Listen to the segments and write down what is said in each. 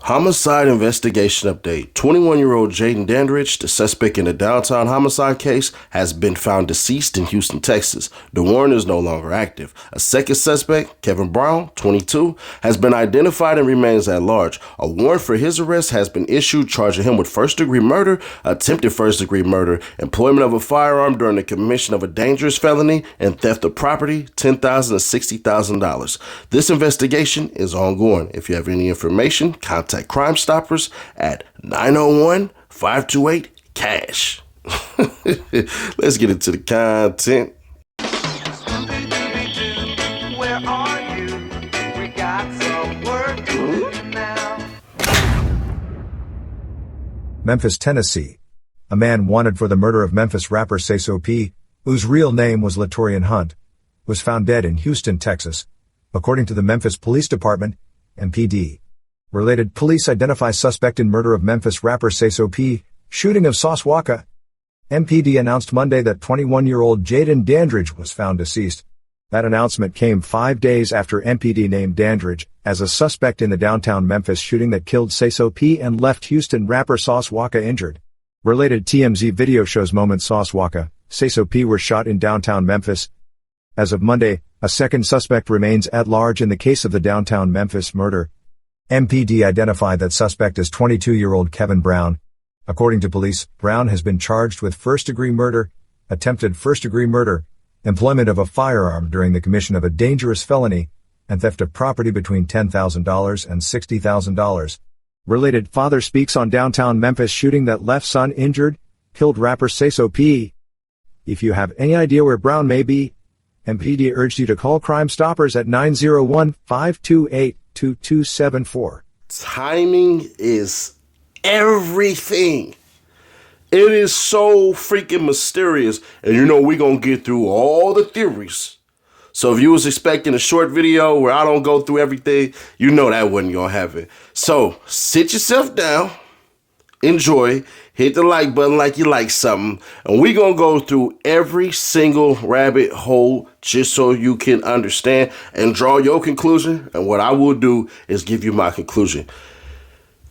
Homicide investigation update. 21-year-old Jaden Dandridge, the suspect in the downtown homicide case, has been found deceased in Houston, Texas. The warrant is no longer active. A second suspect, Kevin Brown, 22, has been identified and remains at large. A warrant for his arrest has been issued, charging him with first-degree murder, attempted first-degree murder, employment of a firearm during the commission of a dangerous felony, and theft of property, $10,000 to $60,000. This investigation is ongoing. If you have any information, contact Crime Stoppers at 901-528-CASH. Let's get into the content. Where are you? We got some work to do now. Memphis, Tennessee. A man wanted for the murder of Memphis rapper Sayso P., whose real name was Latorian Hunt, was found dead in Houston, Texas, according to the Memphis Police Department, MPD. Related police identify suspect in murder of Memphis rapper Sayso P., shooting of Sauce Walka. MPD announced Monday that 21-year-old Jaden Dandridge was found deceased. That announcement came 5 days after MPD named Dandridge as a suspect in the downtown Memphis shooting that killed Sayso P. and left Houston rapper Sauce Walka injured. Related TMZ video shows moments Sauce Walka, Sayso P. were shot in downtown Memphis. As of Monday, a second suspect remains at large in the case of the downtown Memphis murder. MPD identified that suspect as 22-year-old Kevin Brown. According to police, Brown has been charged with first-degree murder, attempted first-degree murder, employment of a firearm during the commission of a dangerous felony, and theft of property between $10,000 and $60,000. Related father speaks on downtown Memphis shooting that left son injured, killed rapper Sayso P. If you have any idea where Brown may be, MPD urged you to call Crime Stoppers at 901-528-2274. Timing is everything. It is so freaking mysterious. And you know we're going to get through all the theories. So if you was expecting a short video where I don't go through everything, you know that wasn't going to happen. So sit yourself down, enjoy, hit the like button like you like something, and we're going to go through every single rabbit hole just so you can understand and draw your conclusion. And what I will do is give you my conclusion.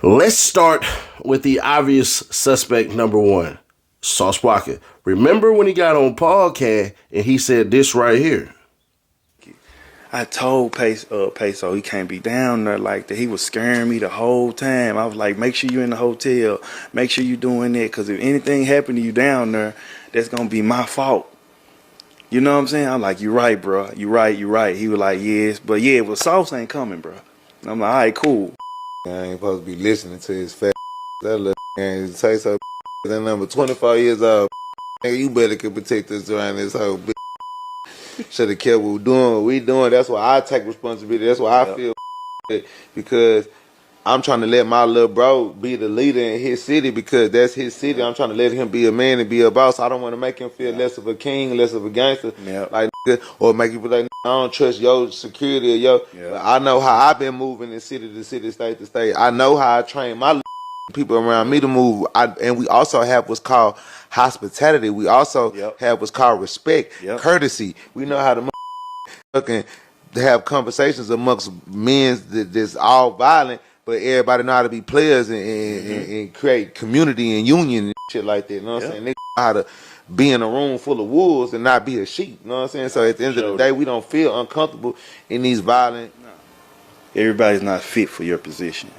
Let's start with the obvious suspect number one, Sauce Walka. Remember when he got on podcast and he said this right here? I told Peso he can't be down there like that. He was scaring me the whole time. I was like, make sure you're in the hotel. Make sure you're doing that. Because if anything happened to you down there, that's going to be my fault. You know what I'm saying? I'm like, you're right, bro. You're right. He was like, yes. But yeah, well, Sauce ain't coming, bro. I'm like, all right, cool. I ain't supposed to be listening to his fat that little and say so that number 24 years old. You better could protect us around this whole bitch. Should have kept what we doing. That's why I take responsibility. That's why I feel because I'm trying to let my little bro be the leader in his city because that's his city. I'm trying to let him be a man and be a boss. I don't want to make him feel less of a king, less of a gangster, like or make you feel like I don't trust your security or your. I know how I've been moving in city to city, state to state. I know how I train my people around me to move. And we also have what's called hospitality. We also have what's called respect, courtesy. We know how to fucking have conversations amongst men that's all violent, but everybody know how to be players and create community and union and shit like that. You know what I'm saying? They know how to be in a room full of wolves and not be a sheep. You know what I'm saying? So at the end of the day, we don't feel uncomfortable in these violent. Everybody's not fit for your position.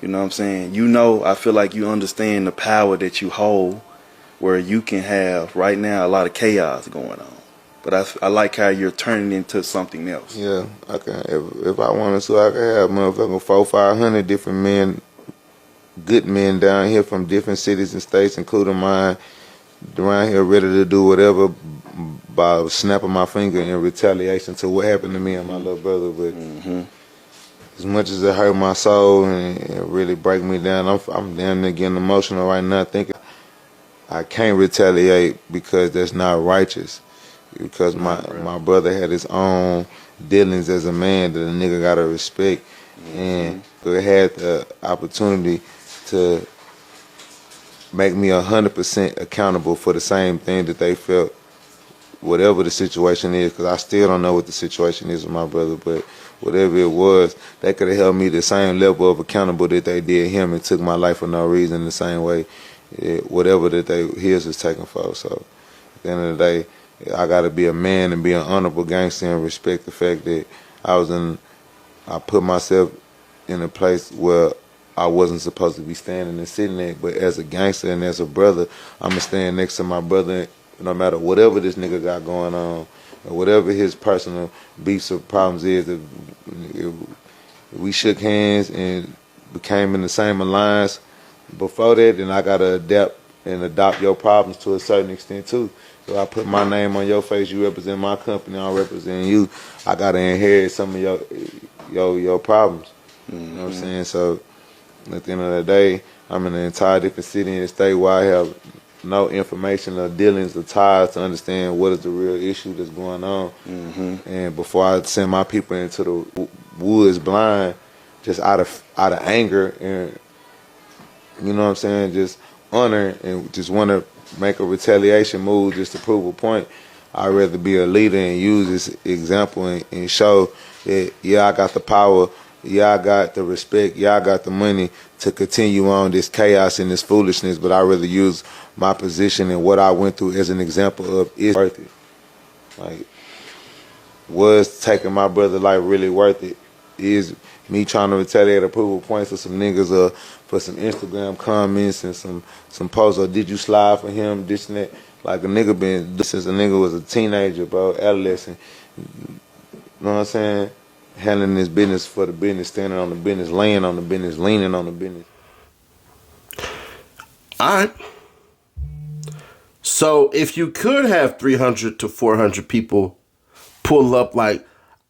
You know what I'm saying? You know, I feel like you understand the power that you hold where you can have right now a lot of chaos going on. But I like how you're turning into something else. Yeah, I can. If I wanted to, I could have motherfucking 400-500 different men, good men down here from different cities and states, including mine, around here ready to do whatever by snapping my finger in retaliation to what happened to me and my little brother. But as much as it hurt my soul and it really break me down, I'm damn near getting emotional right now thinking I can't retaliate because that's not righteous. Because my brother had his own dealings as a man that a nigga gotta respect. And it had the opportunity to make me 100% accountable for the same thing that they felt, whatever the situation is, because I still don't know what the situation is with my brother, but whatever it was, they could have held me the same level of accountable that they did him and took my life for no reason the same way, whatever that his was taken for. So at the end of the day, I got to be a man and be an honorable gangster and respect the fact that I put myself in a place where I wasn't supposed to be standing and sitting there. But as a gangster and as a brother, I'ma stand next to my brother no matter whatever this nigga got going on, or whatever his personal beefs or problems is. If we shook hands and became in the same alliance before that, then I gotta adapt and adopt your problems to a certain extent too. So I put my name on your face, you represent my company, I represent you. I gotta inherit some of your problems. You know what I'm saying? So at the end of the day, I'm in an entire different city and state where I have no information or dealings or ties to understand what is the real issue that's going on. And before I send my people into the woods blind, just out of anger and, you know what I'm saying, just honor and just want to make a retaliation move just to prove a point, I'd rather be a leader and use this example and show that, yeah, I got the power, yeah, I got the respect, yeah, I got the money to continue on this chaos and this foolishness, but I'd rather use my position and what I went through as an example of it's worth it. Like, was taking my brother's life really worth it? Is me trying to retaliate or prove a point to some niggas for some Instagram comments and some posts, or did you slide for him, this and that? Like a nigga been, since a nigga was a teenager, bro, adolescent, you know what I'm saying? Handling this business for the business, standing on the business, laying on the business, leaning on the business. All right. So if you could have 300 to 400 people pull up like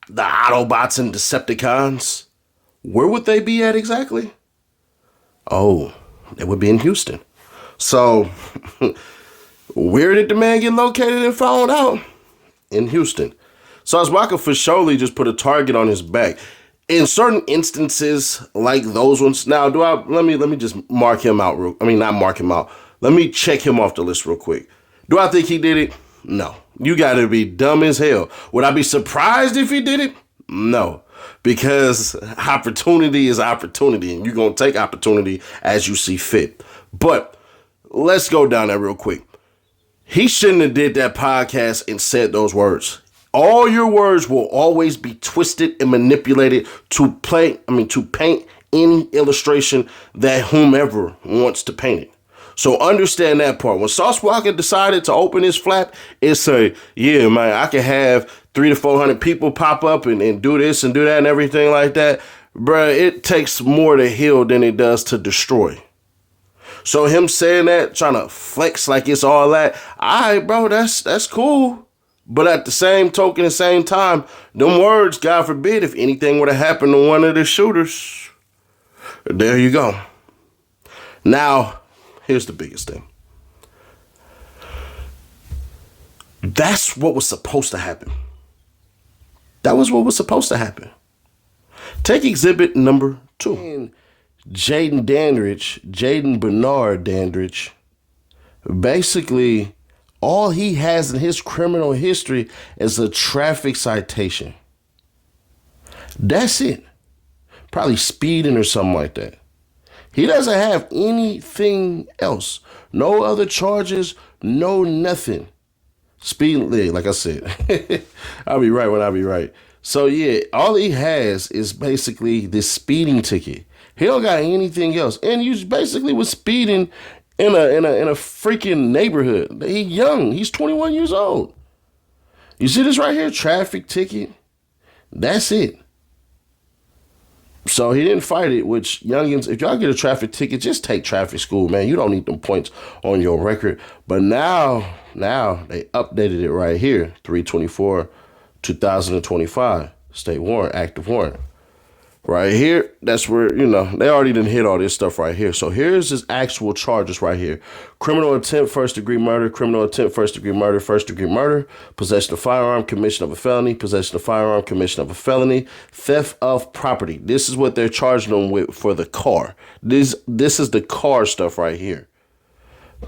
the Autobots and Decepticons, where would they be at exactly? Oh, they would be in Houston. So where did the man get located and found out? In Houston. So Walka for surely just put a target on his back. In certain instances like those ones, now let me just mark him out not mark him out. Let me check him off the list real quick. Do I think he did it? No. You gotta be dumb as hell. Would I be surprised if he did it? No. Because opportunity is opportunity, and you're gonna take opportunity as you see fit. But let's go down that real quick. He shouldn't have did that podcast and said those words. All your words will always be twisted and manipulated to paint any illustration that whomever wants to paint it. So understand that part. When Sauce Walka decided to open his flap, it say, yeah, man, I can have 300 to 400 people pop up and do this and do that and everything like that. Bruh, it takes more to heal than it does to destroy. So him saying that, trying to flex like it's all that, all right, bro, that's cool. But at the same token, the same time, them words, God forbid, if anything would have happened to one of the shooters, there you go. Now, here's the biggest thing. That's what was supposed to happen. That was what was supposed to happen. Take exhibit number 2. Jaden Bernard Dandridge, basically, all he has in his criminal history is a traffic citation. That's it. Probably speeding or something like that. He doesn't have anything else. No other charges, no nothing. Speeding, like I said, I'll be right when I be right. So yeah, all he has is basically this speeding ticket. He don't got anything else. And he basically was speeding in a freaking neighborhood. He's young. He's 21 years old. You see this right here? Traffic ticket. That's it. So he didn't fight it, which youngins, if y'all get a traffic ticket, just take traffic school, man. You don't need them points on your record. But now they updated it right here. 3/24, 2025. State warrant, active warrant. Right here, that's where, they already done hit all this stuff right here. So here's his actual charges right here. Criminal intent, first-degree murder, criminal intent, first-degree murder, first-degree murder, possession of firearm, commission of a felony, possession of firearm, commission of a felony, theft of property. This is what they're charging them with for the car. This is the car stuff right here.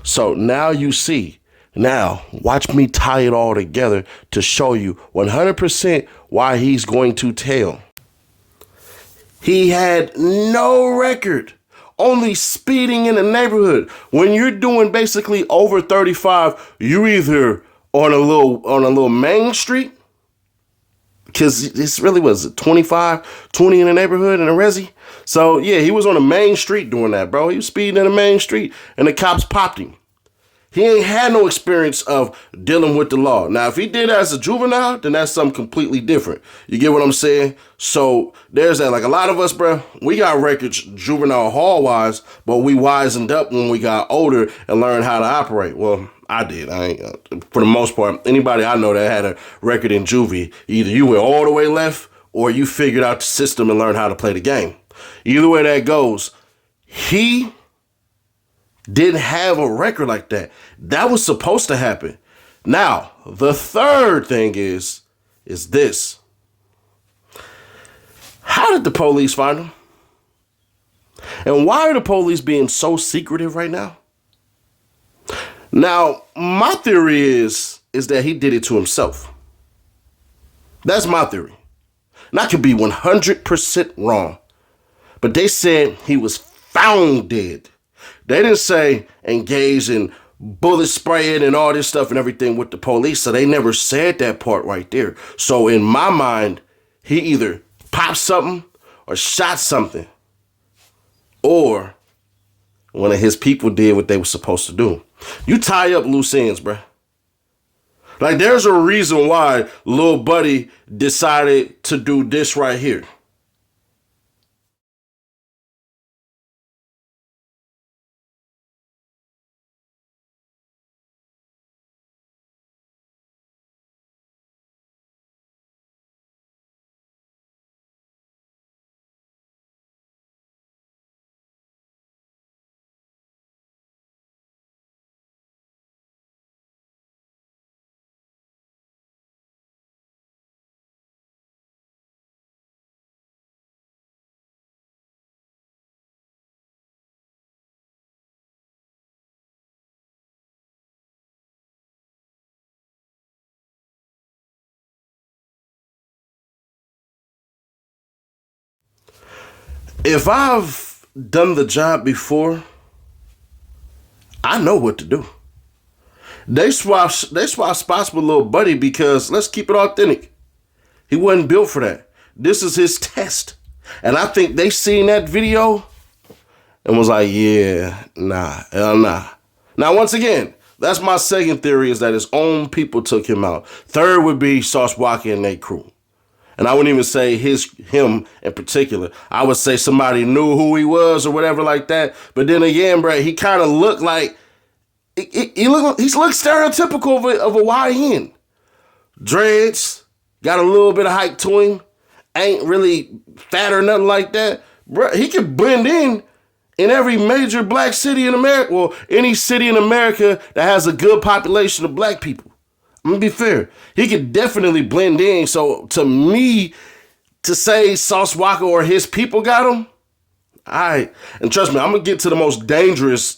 So now you see. Now, watch me tie it all together to show you 100% why he's going to tell. He had no record, only speeding in the neighborhood. When you're doing basically over 35, you either on a little main street, because this really was 25, 20 in the neighborhood in a resi. So yeah, he was on the main street doing that, bro. He was speeding in the main street and the cops popped him. He ain't had no experience of dealing with the law. Now, if he did that as a juvenile, then that's something completely different. You get what I'm saying? So there's that. Like a lot of us, bro, we got records juvenile hall-wise, but we wisened up when we got older and learned how to operate. Well, I did. For the most part, anybody I know that had a record in juvie, either you went all the way left or you figured out the system and learned how to play the game. Either way that goes, he didn't have a record like that. That was supposed to happen. Now, the third thing is this. How did the police find him? And why are the police being so secretive right now? Now, my theory is that he did it to himself. That's my theory. And I could be 100% wrong. But they said he was found dead. They didn't say engaged in bullet spraying and all this stuff and everything with the police. So they never said that part right there. So in my mind, he either popped something or shot something. Or one of his people did what they were supposed to do. You tie up loose ends, bruh. Like there's a reason why Lil Buddy decided to do this right here. If I've done the job before, I know what to do. They swap spots with Lil Buddy because let's keep it authentic. He wasn't built for that. This is his test. And I think they seen that video and was like, yeah, nah, hell nah. Now, once again, that's my second theory is that his own people took him out. Third would be Sauce Walka and their crew. And I wouldn't even say him in particular. I would say somebody knew who he was or whatever like that. But then again, bro, he kind of looked like, he looked stereotypical of a YN. Dreads, got a little bit of height to him, ain't really fat or nothing like that. Bro, he could blend in every major black city in America. Well, any city in America that has a good population of black people. I'm gonna be fair. He could definitely blend in. So to me, to say Sauce Walka or his people got him, and trust me, I'm gonna get to the most dangerous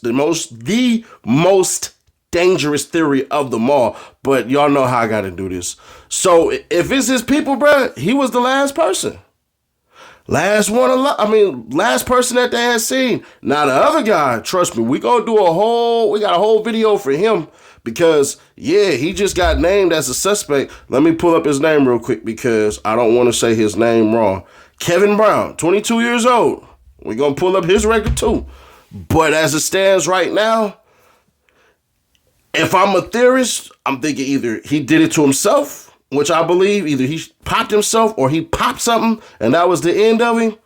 theory of them all. But y'all know how I gotta do this. So if it's his people, bro, he was the last person. Last person that they had seen. Now the other guy, trust me, we got a whole video for him. Because, yeah, he just got named as a suspect. Let me pull up his name real quick because I don't want to say his name wrong. Kevin Brown, 22 years old. We're going to pull up his record too. But as it stands right now, if I'm a theorist, I'm thinking either he did it to himself, which I believe either he popped himself or he popped something and that was the end of him.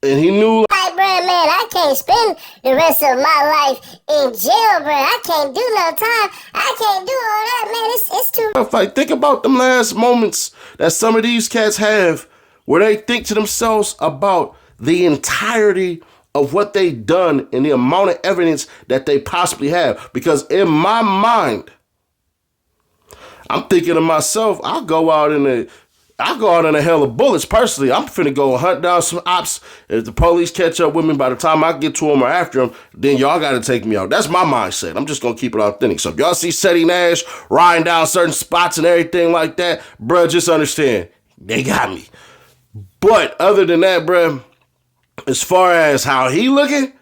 And he knew, like, bro, man, I can't spend the rest of my life in jail, bro. I can't do no time. I can't do all that, man. It's too rough. Like, think about them last moments that some of these cats have where they think to themselves about the entirety of what they done and the amount of evidence that they possibly have. Because in my mind, I'm thinking to myself, I'll go out in a hell of bullets personally. I'm finna go hunt down some ops. If the police catch up with me by the time I get to them or after them, then y'all gotta take me out. That's my mindset. I'm just gonna keep it authentic. So if y'all see Seti Nash riding down certain spots and everything like that, bruh, just understand, they got me. But other than that, bruh, as far as how he looking,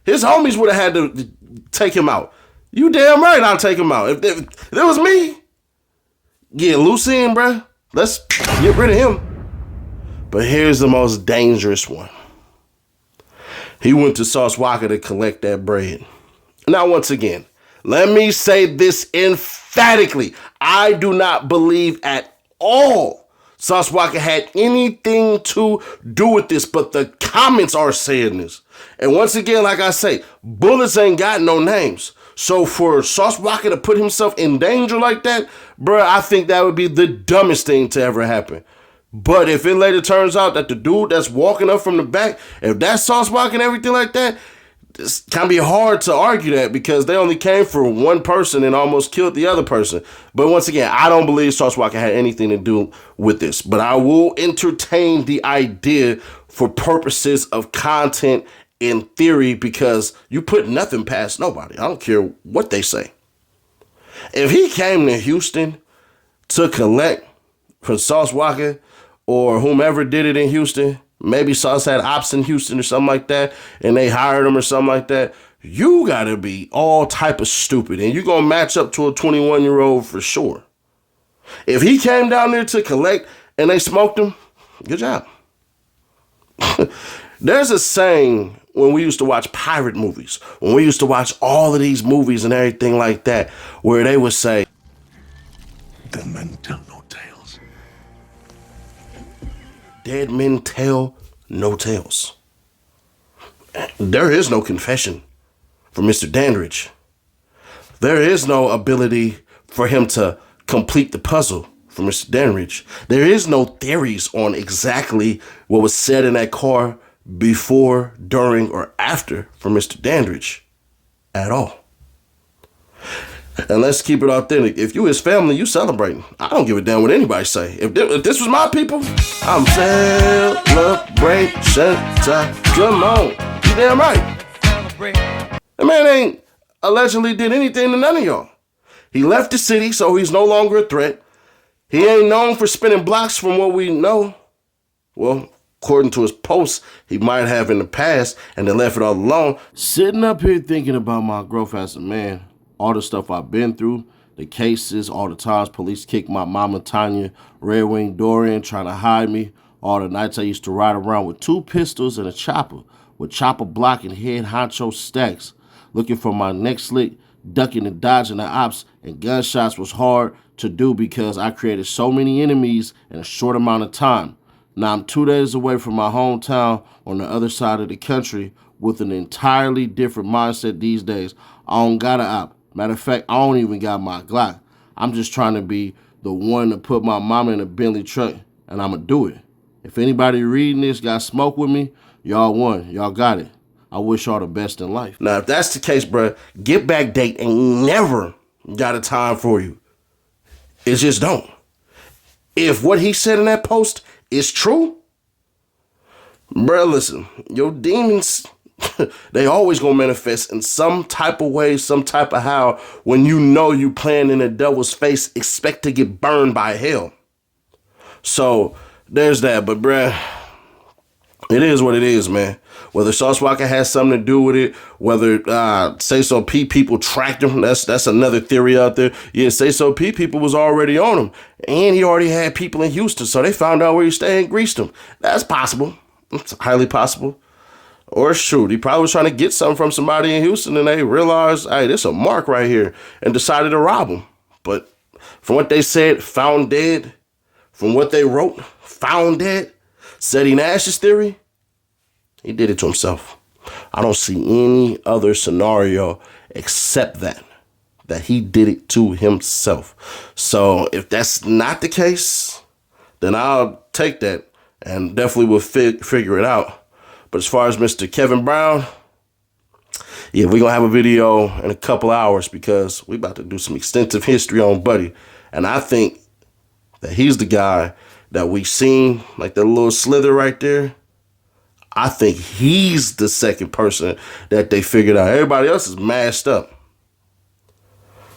his homies would have had to take him out. You damn right I'll take him out. If it was me, get loose in, bruh. Let's get rid of him. But here's the most dangerous one. He went to Sauce Walka to collect that bread. Now, once again, let me say this emphatically. I do not believe at all Sauce Walka had anything to do with this, but the comments are saying this. And once again, like I say, bullets ain't got no names. So for Sauce Walka to put himself in danger like that, bruh, I think that would be the dumbest thing to ever happen. But if it later turns out that the dude that's walking up from the back, if that's Sauce Walka and everything like that, it's kind of be hard to argue that because they only came for one person and almost killed the other person. But once again, I don't believe Sauce Walka had anything to do with this. But I will entertain the idea for purposes of content in theory because you put nothing past nobody. I don't care what they say. If he came to Houston to collect from Sauce Walka or whomever did it in Houston, maybe Sauce had ops in Houston or something like that, and they hired him or something like that, you gotta be all type of stupid, and you're gonna match up to a 21-year-old for sure. If he came down there to collect and they smoked him, good job. There's a saying when we used to watch pirate movies, when we used to watch all of these movies and everything like that, where they would say, "Dead men tell no tales." Dead men tell no tales. There is no confession for Mr. Dandridge. There is no ability for him to complete the puzzle for Mr. Dandridge. There is no theories on exactly what was said in that car before, during, or after for Mr. Dandridge at all. And let's keep it authentic. If you his family, you celebrating. I don't give a damn what anybody say. If this was my people, I'm celebration time. Come on. You damn right. The man ain't allegedly did anything to none of y'all. He left the city, so he's no longer a threat. He ain't known for spinning blocks from what we know. Well, according to his posts, he might have in the past and then left it all alone. Sitting up here thinking about my growth as a man, all the stuff I've been through, the cases, all the times police kicked my mama Tanya, Red Wing Dorian trying to hide me, all the nights I used to ride around with 2 pistols and a chopper, with chopper block and head honcho stacks, looking for my next slick, ducking and dodging the ops, and gunshots was hard to do because I created so many enemies in a short amount of time. Now I'm 2 days away from my hometown on the other side of the country with an entirely different mindset these days. I don't got an op. Matter of fact, I don't even got my Glock. I'm just trying to be the one to put my mama in a Bentley truck, and I'ma do it. If anybody reading this got smoke with me, y'all won. Y'all got it. I wish y'all the best in life. Now, if that's the case, bruh, Get Back Date ain't never got a time for you. It just don't. If what he said in that post is true, bruh, listen, your demons, they always gonna manifest in some type of way, some type of how, when you know you playing in the devil's face, expect to get burned by hell. So, there's that, but bruh, it is what it is, man. Whether Sauce Walka has something to do with it, whether Sayso P people tracked him, that's another theory out there. Yeah, Sayso P people was already on him, and he already had people in Houston, so they found out where he stayed and greased him. That's possible. It's highly possible. Or it's true. He probably was trying to get something from somebody in Houston, and they realized, hey, there's a mark right here, and decided to rob him. But from what they said, found dead. From what they wrote, found dead. Seti Nash's theory, he did it to himself. I don't see any other scenario except that he did it to himself. So if that's not the case, then I'll take that and definitely will figure it out. But as far as Mr. Kevin Brown, yeah, we're going to have a video in a couple hours because we're about to do some extensive history on Buddy. And I think that he's the guy that we seen, like that little slither right there. I think he's the second person that they figured out. Everybody else is mashed up.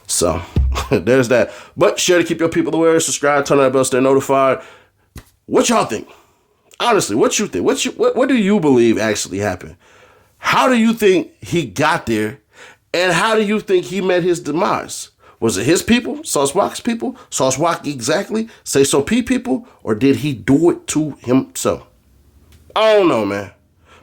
So, there's that. But sure to keep your people aware, subscribe, turn on that bell, stay notified. What y'all think? Honestly, what you think? What do you believe actually happened? How do you think he got there? And how do you think he met his demise? Was it his people, Sauce people, Sauce exactly, Say So P people, or did he do it to himself? I don't know, man.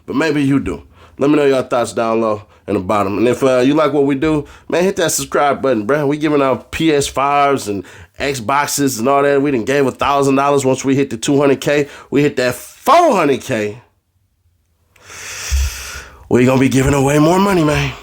But maybe you do. Let me know your thoughts down low in the bottom. And if you like what we do, man, hit that subscribe button, bro. We giving out PS5s and Xboxes and all that. We done gave $1,000 once we hit the 200K. We hit that 400K. We gonna be giving away more money, man.